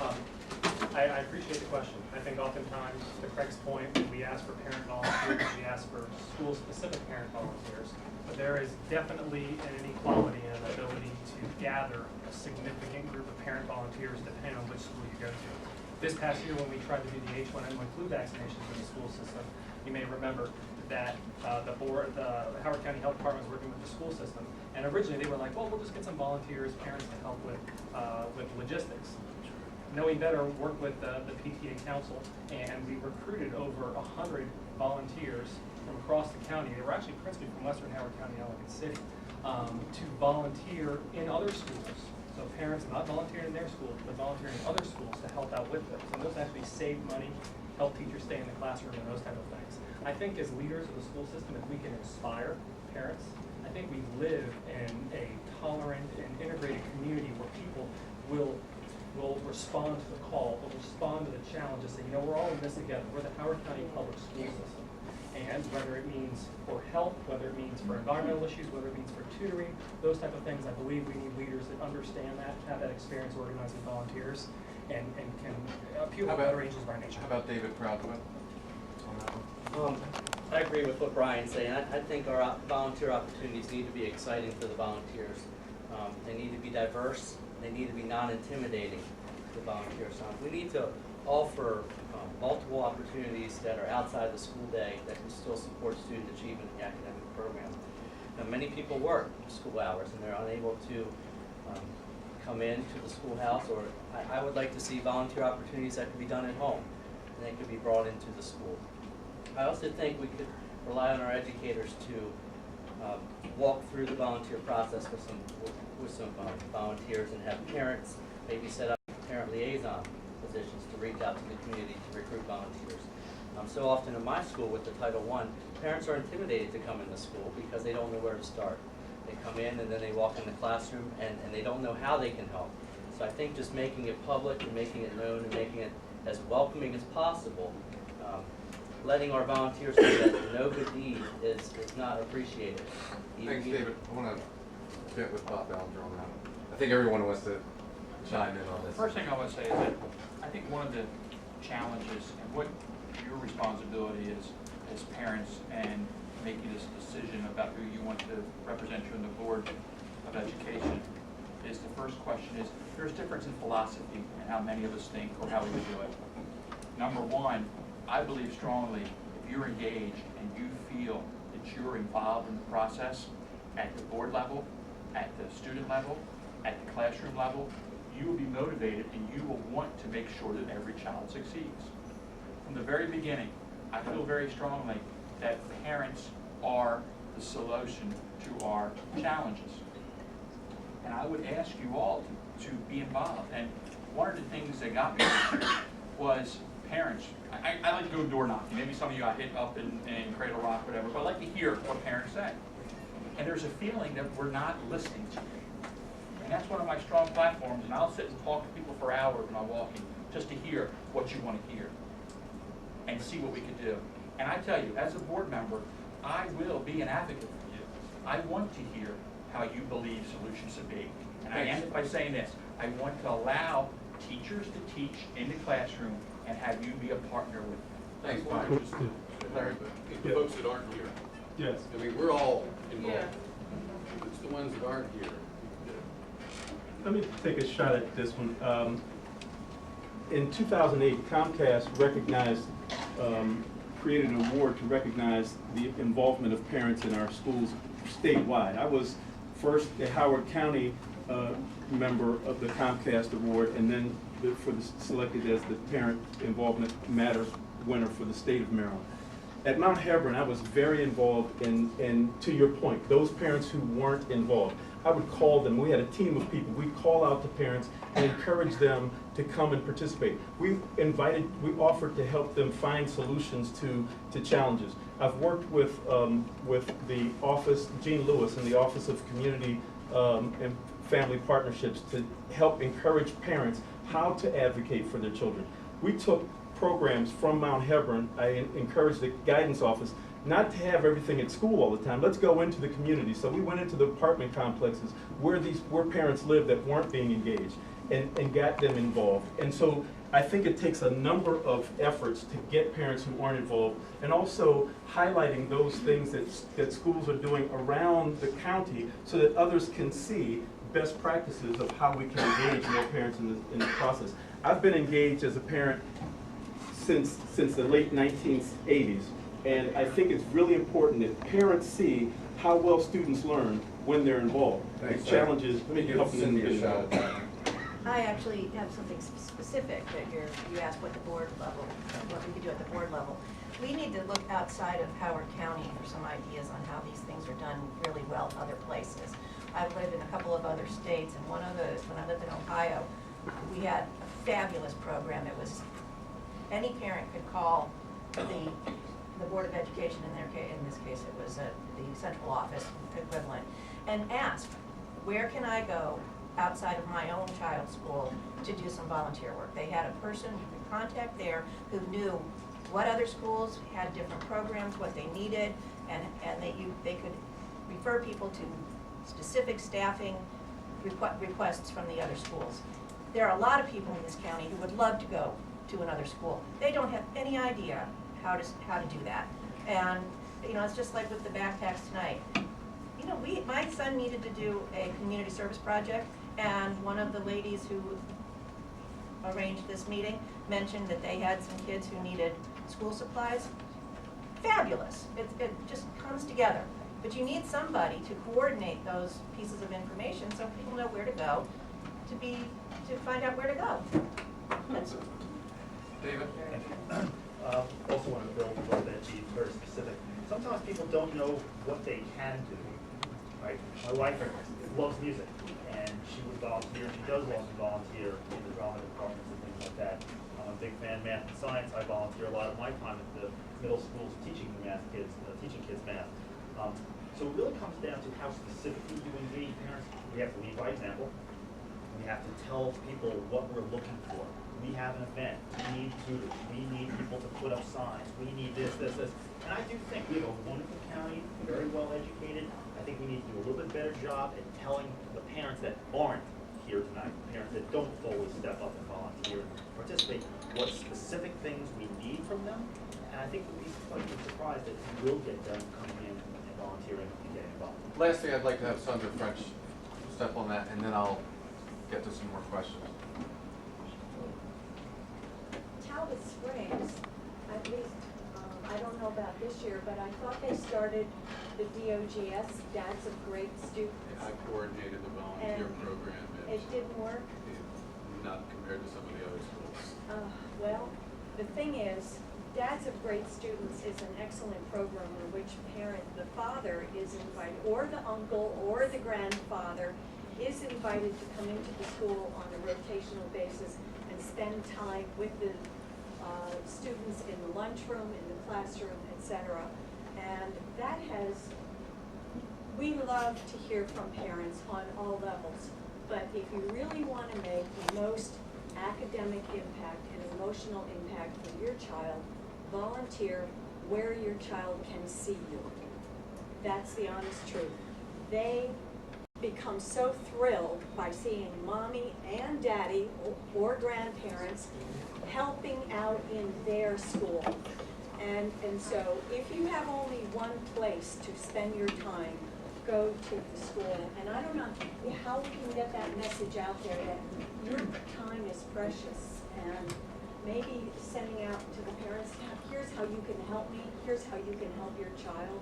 Um, I appreciate the question. I think oftentimes, to Craig's point, we ask for parent volunteers, we ask for school-specific parent volunteers, but there is definitely an inequality in an ability to gather a significant group of parent volunteers depending on which school you go to. This past year when we tried to do the H1N1 flu vaccinations in the school system, you may remember that the Howard County Health Department was working with the school system, and originally they were like, well, we'll just get some volunteers, parents to help with logistics. Knowing better, worked with the PTA Council, and we recruited over 100 volunteers from across the county. They were actually principally from Western Howard County, Ellicott City, to volunteer in other schools. So parents not volunteering in their schools, but volunteering in other schools to help out with those. And those actually save money, help teachers stay in the classroom, and those type of things. I think as leaders of the school system, if we can inspire parents, I think we live in a tolerant and integrated community where people will respond to the call, will respond to the challenge and say, you know, we're all in this together. We're the Howard County Public School System. And whether it means for health, whether it means for environmental issues, whether it means for tutoring, those type of things, I believe we need leaders that understand that, have that experience organizing volunteers, and can appeal to other ranges of our nature. How about David Proudfoot on that one? I agree with what Brian's saying. I think our volunteer opportunities need to be exciting for the volunteers. They need to be diverse. They need to be non-intimidating to volunteers. We need to offer multiple opportunities that are outside the school day that can still support student achievement in the academic program. Now, many people work school hours and they're unable to come into the schoolhouse, or I would like to see volunteer opportunities that could be done at home and they could be brought into the school. I also think we could rely on our educators to walk through the volunteer process with some volunteers, and have parents maybe set up parent liaison positions to reach out to the community to recruit volunteers. So often in my school with the Title I, parents are intimidated to come into school because they don't know where to start. They come in and then they walk in the classroom and they don't know how they can help. So I think just making it public and making it known and making it as welcoming as possible, letting our volunteers know that no good deed is not appreciated. Thanks, David. I want to fit with Bob Ballinger on that. I think everyone wants to chime in on this. The first thing I want to say is that I think one of the challenges and what your responsibility is as parents and making this decision about who you want to represent you in the Board of Education is the first question is, there's a difference in philosophy and how many of us think or how we would do it. Number one, I believe strongly if you're engaged and you feel that you're involved in the process at the board level, at the student level, at the classroom level, you will be motivated and you will want to make sure that every child succeeds. From the very beginning, I feel very strongly that parents are the solution to our challenges. And I would ask you all to be involved. And one of the things that got me was parents. I like to go door knocking. Maybe some of you I hit up in Cradlerock, whatever, but I like to hear what parents say. And there's a feeling that we're not listening to you. And that's one of my strong platforms, and I'll sit and talk to people for hours when I'm walking, just to hear what you want to hear and see what we can do. And I tell you, as a board member, I will be an advocate for you. I want to hear how you believe solutions should be. And I end by saying this, I want to allow teachers to teach in the classroom and have you be a partner with them. Thanks, Well, Bob. just the folks that aren't here. Yes. I mean, we're all involved. It's the ones that aren't here. Let me take a shot at this one. In 2008, Comcast recognized, created an award to recognize the involvement of parents in our schools statewide. I was first a Howard County member of the Comcast Award, and then selected as the Parent Involvement Matters winner for the state of Maryland. At Mount Hebron, I was very involved in, to your point, those parents who weren't involved. I would call them. We had a team of people. We'd call out to parents and encourage them to come and participate. We offered to help them find solutions to challenges. I've worked with the office, Gene Lewis, and the Office of Community and Family Partnerships to help encourage parents how to advocate for their children. We took programs from Mount Hebron. I encouraged the guidance office not to have everything at school all the time. Let's go into the community. So we went into the apartment complexes where parents lived that weren't being engaged. and got them involved. And so I think it takes a number of efforts to get parents who aren't involved, and also highlighting those things that schools are doing around the county so that others can see best practices of how we can engage more parents in the process. I've been engaged as a parent since the late 1980s, and I think it's really important that parents see how well students learn when they're involved. Thanks. The challenges, Let me give helping them Cindy get a shot involved. at that. I actually have something specific that you asked what the board level, what we could do at the board level. We need to look outside of Howard County for some ideas on how these things are done really well in other places. I've lived in a couple of other states, and one of those, when I lived in Ohio, we had a fabulous program. It was, any parent could call the Board of Education, in this case it was the central office equivalent, and ask, where can I go outside of my own child's school to do some volunteer work? They had a person you could contact there who knew what other schools had different programs, what they needed, and they could refer people to specific staffing requests from the other schools. There are a lot of people in this county who would love to go to another school. They don't have any idea how to do that. And you know, it's just like with the backpacks tonight. You know, my son needed to do a community service project, and one of the ladies who arranged this meeting mentioned that they had some kids who needed school supplies. Fabulous. It just comes together. But you need somebody to coordinate those pieces of information so people know where to go to find out where to go. That's David? Also want to build a little bit, be very specific. Sometimes people don't know what they can do. Right? My wife loves music, and she would volunteer. She does often volunteer in the drama departments and things like that. I'm a big fan of math and science. I volunteer a lot of my time at the middle schools teaching kids math. So it really comes down to how specifically you engage parents. We have to lead by example. We have to tell people what we're looking for. We have an event. We need tutors. We need people to put up signs. We need this. And I do think we have a wonderful county, very well educated. I think we need to do a little bit better job at telling the parents that aren't here tonight, parents that don't always step up and volunteer and participate, what specific things we need from them. And I think we'll be quite surprised that we will get them coming in and volunteering and getting involved. Lastly, I'd like to have Sandra French step on that, and then I'll get to some more questions. Talbot Springs, at least, I don't know about this year, but I thought they started the DOGS, Dads of Great Students. I coordinated the volunteer And program. it didn't work? Not compared to some of the other schools. Well, the thing is, Dads of Great Students is an excellent program in which the father is invited, or the uncle, or the grandfather is invited to come into the school on a rotational basis and spend time with the students in the lunchroom, in the classroom, etc. And that we love to hear from parents on all levels. But if you really want to make the most academic impact and emotional impact for your child, volunteer where your child can see you. That's the honest truth. They become so thrilled by seeing mommy and daddy or grandparents helping out in their school. And so if you have only one place to spend your time, go to the school. And I don't know how we can get that message out there that your time is precious, and maybe sending out to the parents, here's how you can help me, here's how you can help your child.